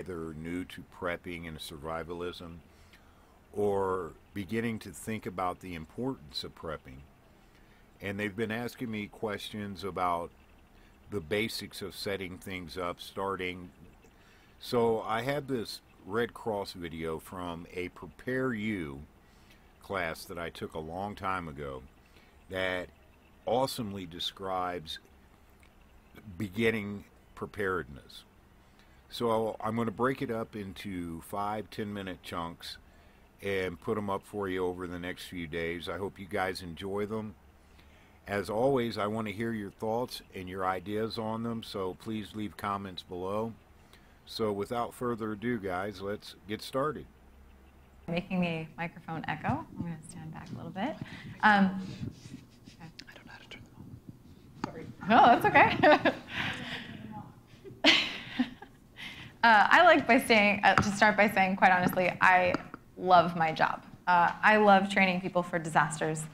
either new to prepping and survivalism or beginning to think about the importance of prepping. And they've been asking me questions about the basics of setting things up, starting. So I have this Red Cross video from a Prepare You class that I took a long time ago that awesomely describes beginning preparedness. So I'm going to break it up into 5-10-minute chunks and put them up for you over the next few days. I hope you guys enjoy them. As always, I want to hear your thoughts and your ideas on them, so please leave comments below. So without further ado, guys, let's get started. Making the microphone echo. I'm going to stand back a little bit. Okay. I don't know how to turn them on. Sorry. Oh, that's okay. I like to start by saying, quite honestly, I love my job. I love training people for disasters.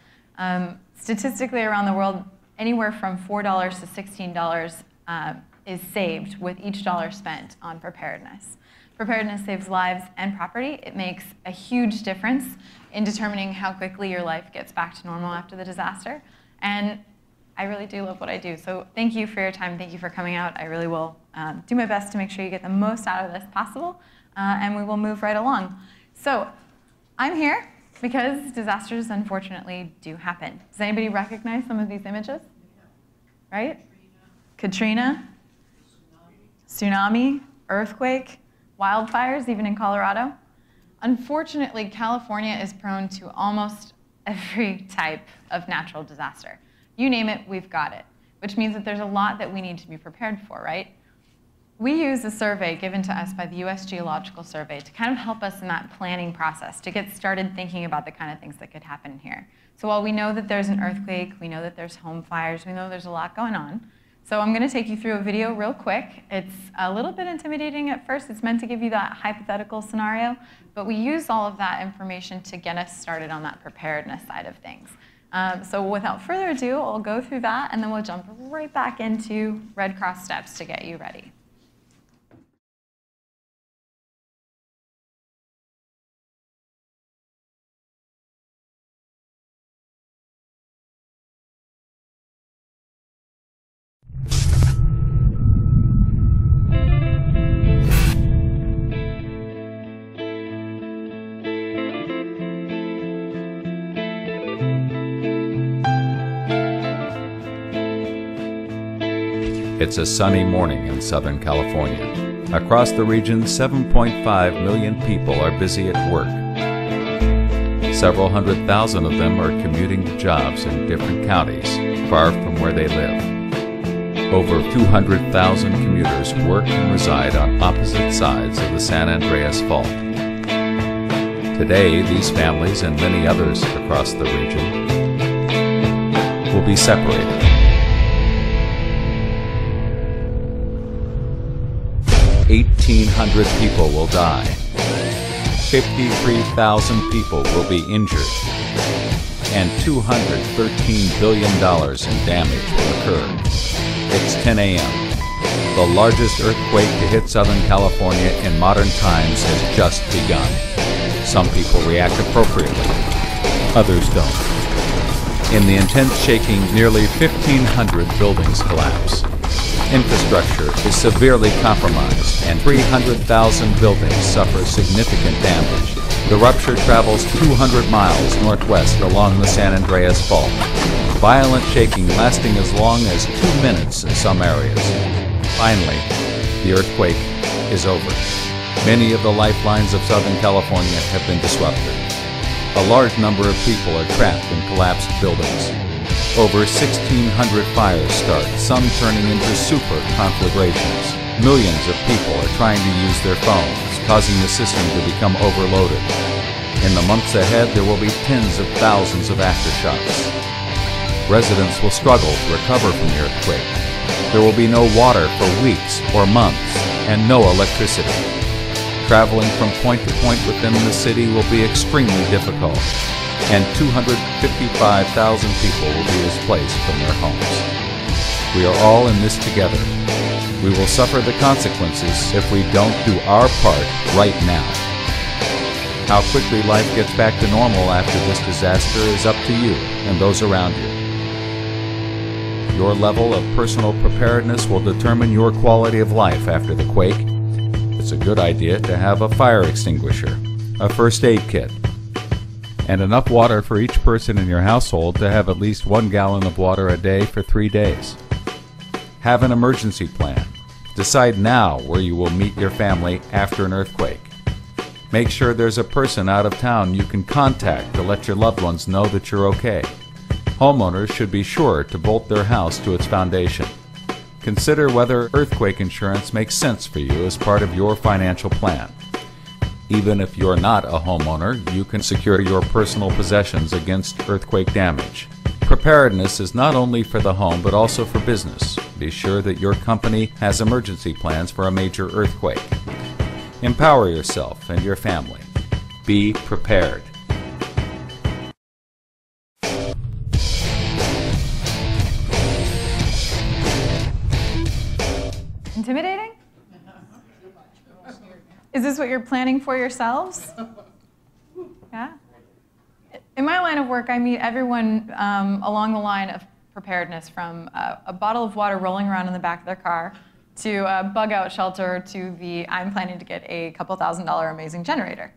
Statistically around the world, anywhere from $4 to $16 is saved with each dollar spent on preparedness. Preparedness saves lives and property. It makes a huge difference in determining how quickly your life gets back to normal after the disaster. And I really do love what I do. So thank you for your time. Thank you for coming out. I really will do my best to make sure you get the most out of this possible, and we will move right along. So I'm here because disasters, unfortunately, do happen. Does anybody recognize some of these images? Right? Katrina, tsunami, earthquake, wildfires, even in Colorado. Unfortunately, California is prone to almost every type of natural disaster. You name it, we've got it, which means that there's a lot that we need to be prepared for, right? We use a survey given to us by the U.S. Geological Survey to kind of help us in that planning process, to get started thinking about the kind of things that could happen here. So while we know that there's an earthquake, we know that there's home fires, we know there's a lot going on. So I'm going to take you through a video real quick. It's a little bit intimidating at first. It's meant to give you that hypothetical scenario, but we use all of that information to get us started on that preparedness side of things. So without further ado, I'll go through that, and then we'll jump right back into Red Cross steps to get you ready. It's a sunny morning in Southern California. Across the region, 7.5 million people are busy at work. Several 100,000 of them are commuting to jobs in different counties, far from where they live. Over 200,000 commuters work and reside on opposite sides of the San Andreas Fault. Today, these families and many others across the region will be separated. 1,800 people will die. 53,000 people will be injured. And $213 billion in damage will occur. It's 10 a.m. The largest earthquake to hit Southern California in modern times has just begun. Some people react appropriately, others don't. In the intense shaking, nearly 1,500 buildings collapse. Infrastructure is severely compromised, and 300,000 buildings suffer significant damage. The rupture travels 200 miles northwest along the San Andreas Fault, violent shaking lasting as long as 2 minutes in some areas. Finally, the earthquake is over. Many of the lifelines of Southern California have been disrupted. A large number of people are trapped in collapsed buildings. Over 1,600 fires start, some turning into super conflagrations. Millions of people are trying to use their phones, causing the system to become overloaded. In the months ahead, there will be tens of thousands of aftershocks. Residents will struggle to recover from the earthquake. There will be no water for weeks or months, and no electricity. Traveling from point to point within the city will be extremely difficult, and 255,000 people will be displaced from their homes. We are all in this together. We will suffer the consequences if we don't do our part right now. How quickly life gets back to normal after this disaster is up to you and those around you. Your level of personal preparedness will determine your quality of life after the quake. It's a good idea to have a fire extinguisher, a first aid kit, and enough water for each person in your household to have at least 1 gallon of water a day for 3 days. Have an emergency plan. Decide now where you will meet your family after an earthquake. Make sure there's a person out of town you can contact to let your loved ones know that you're okay. Homeowners should be sure to bolt their house to its foundation. Consider whether earthquake insurance makes sense for you as part of your financial plan. Even if you're not a homeowner, you can secure your personal possessions against earthquake damage. Preparedness is not only for the home but also for business. Be sure that your company has emergency plans for a major earthquake. Empower yourself and your family. Be prepared. Intimidating? Is this what you're planning for yourselves? Yeah? In my line of work, I meet everyone along the line of preparedness, from a bottle of water rolling around in the back of their car to a bug-out shelter to the I'm planning to get a couple $1,000 amazing generator.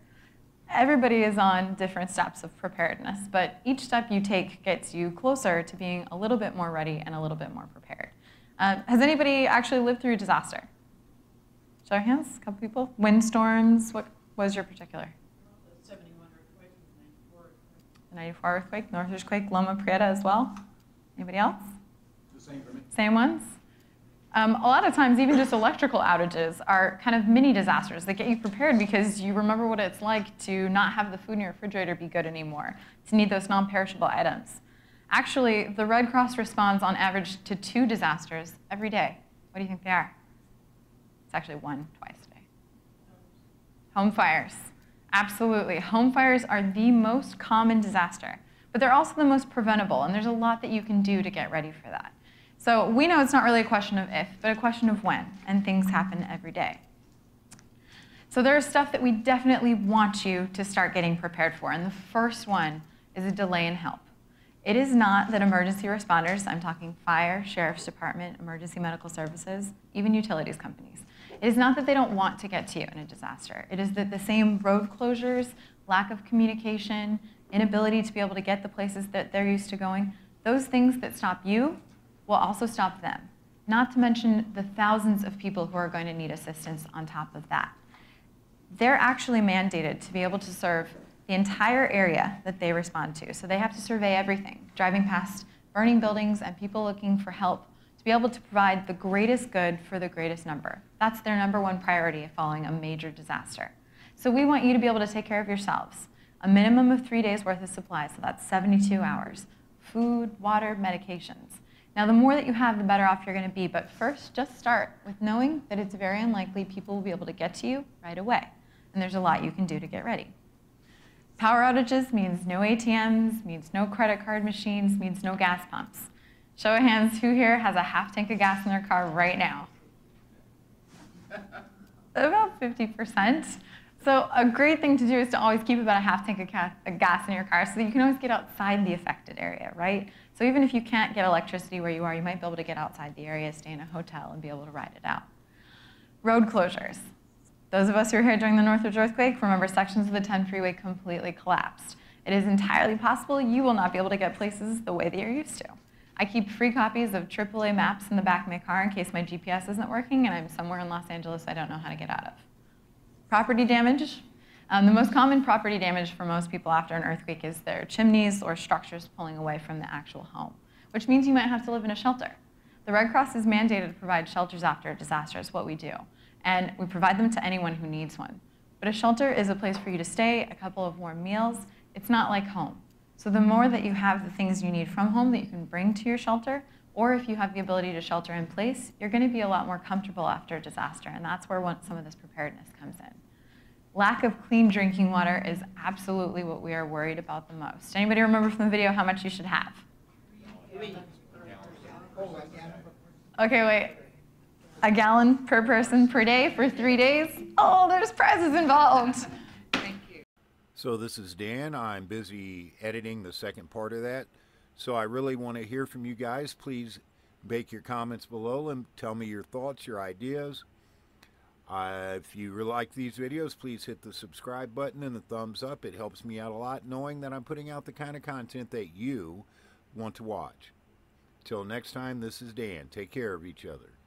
Everybody is on different steps of preparedness, but each step you take gets you closer to being a little bit more ready and a little bit more prepared. Has anybody actually lived through a disaster? Show your hands, a couple people. Windstorms, what was your particular? The 71 earthquake and the 94 earthquake. The 94 earthquake, North earthquake, Loma Prieta as well. Anybody else? The same for me. Same ones? A lot of times, even just electrical outages are kind of mini disasters that get you prepared because you remember what it's like to not have the food in your refrigerator be good anymore, to need those non-perishable items. Actually, the Red Cross responds on average to 2 disasters every day. What do you think they are? It's actually 1 twice a day. Home fires. Absolutely. Home fires are the most common disaster, but they're also the most preventable, and there's a lot that you can do to get ready for that. So we know it's not really a question of if, but a question of when, and things happen every day. So there's stuff that we definitely want you to start getting prepared for, and the first one is a delay in help. It is not that emergency responders, I'm talking fire, sheriff's department, emergency medical services, even utilities companies, it is not that they don't want to get to you in a disaster. It is that the same road closures, lack of communication, inability to be able to get the places that they're used to going, those things that stop you will also stop them. Not to mention the thousands of people who are going to need assistance on top of that. They're actually mandated to be able to serve the entire area that they respond to. So they have to survey everything, driving past burning buildings and people looking for help to be able to provide the greatest good for the greatest number. That's their #1 priority following a major disaster. So we want you to be able to take care of yourselves. A minimum of 3 days worth of supplies, so that's 72 hours. Food, water, medications. Now, the more that you have, the better off you're going to be. But first, just start with knowing that it's very unlikely people will be able to get to you right away. And there's a lot you can do to get ready. Power outages means no ATMs, means no credit card machines, means no gas pumps. Show of hands, who here has a half tank of gas in their car right now? About 50%. So a great thing to do is to always keep about a half tank of gas in your car so that you can always get outside the affected area, right? So even if you can't get electricity where you are, you might be able to get outside the area, stay in a hotel, and be able to ride it out. Road closures. Those of us who were here during the Northridge earthquake remember sections of the 10 freeway completely collapsed. It is entirely possible you will not be able to get places the way that you're used to. I keep free copies of AAA maps in the back of my car in case my GPS isn't working and I'm somewhere in Los Angeles I don't know how to get out of. Property damage. The most common property damage for most people after an earthquake is their chimneys or structures pulling away from the actual home, which means you might have to live in a shelter. The Red Cross is mandated to provide shelters after a disaster. It's what we do. And we provide them to anyone who needs one. But a shelter is a place for you to stay, a couple of warm meals. It's not like home. So the more that you have the things you need from home that you can bring to your shelter, or if you have the ability to shelter in place, you're going to be a lot more comfortable after a disaster. And that's where some of this preparedness comes in. Lack of clean drinking water is absolutely what we are worried about the most. Anybody remember from the video how much you should have? Okay, wait. a gallon per person per day for 3 days. Oh, there's prizes involved. So this is Dan. I'm busy editing the second part of that. So I really want to hear from you guys. Please make your comments below and tell me your thoughts, your ideas. If you really like these videos, please hit the subscribe button and the thumbs up. It helps me out a lot knowing that I'm putting out the kind of content that you want to watch. Till next time, this is Dan. Take care of each other.